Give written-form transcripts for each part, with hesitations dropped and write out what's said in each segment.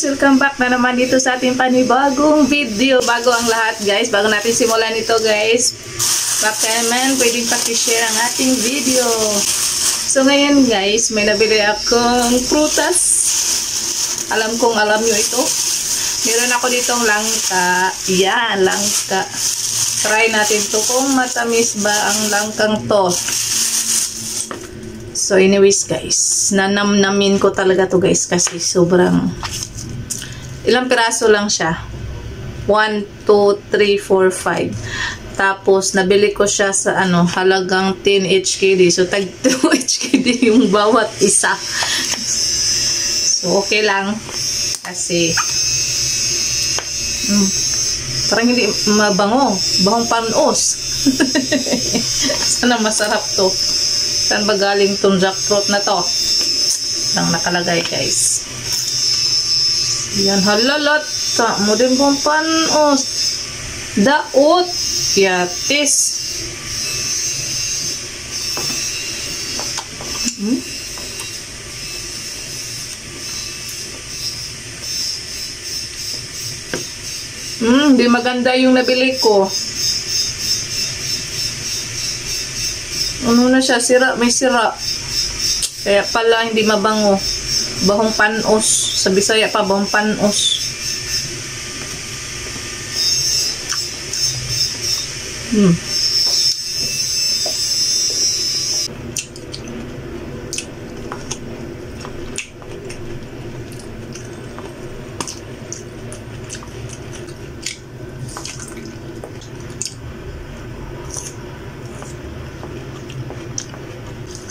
guys, welcome back na naman dito sa ating panibagong video. Bago ang lahat guys, bago natin simulan ito guys, baka naman pwedeng pakishare ang ating video. So ngayon guys, may nabili akong prutas. Alam kong alam nyo ito. Meron ako ditong langka. Yan, langka. Try natin to kung matamis ba ang langkang to. So anyways guys, nanamnamin ko talaga to guys kasi sobrang ilang piraso lang siya. 1, 2, 3, 4, 5. Tapos nabili ko siya sa halagang 10 HKD. So tag 2 HKD yung bawat isa. So okay lang kasi parang hindi mabango, bahong panos. Sana masarap to. Saan ba galing tong jackfruit na to? Lang nakalagay guys. Yan halalat. Mo din pong panos. Daot. Yatis. Di maganda yung nabili ko. Ano na siya, sira, may sira. Kaya pala hindi mabango. Bahong panos. Sa Bisaya pa, bahong panos.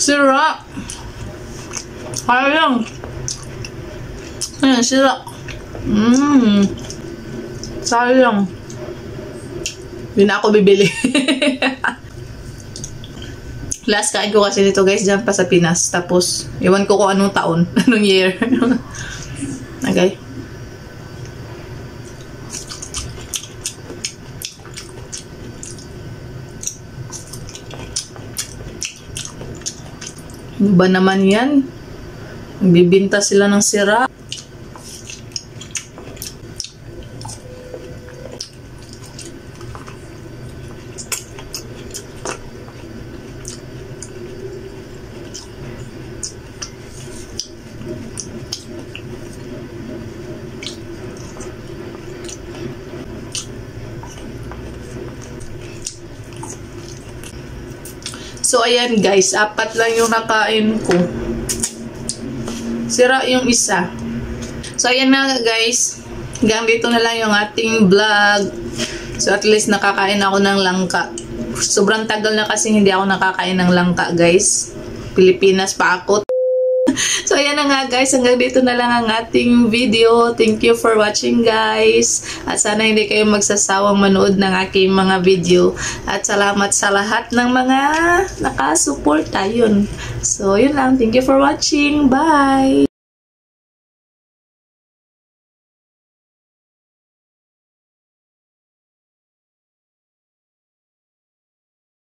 Sira. Sayang. Ayan, sira. Sayang. Hindi na ako bibili. Last kain ko kasi dito guys, dyan pa sa Pinas. Tapos, iwan ko kung anong taon. Anong year. Okay. Ano ba naman yan? Bibinta sila ng sira. So, ayan guys, 4 lang yung nakain ko. Sira yung isa. So, ayan na guys. Hanggang dito na lang yung ating vlog. So, at least nakakain ako ng langka. Sobrang tagal na kasi hindi ako nakakain ng langka guys. Pilipinas pa ako. So, ayan na nga guys. Hanggang dito na lang ang ating video. Thank you for watching guys. At sana hindi kayo magsasawang manood ng aking mga video. At salamat sa lahat ng mga nakasuporta. Yun. So, yun lang. Thank you for watching. Bye!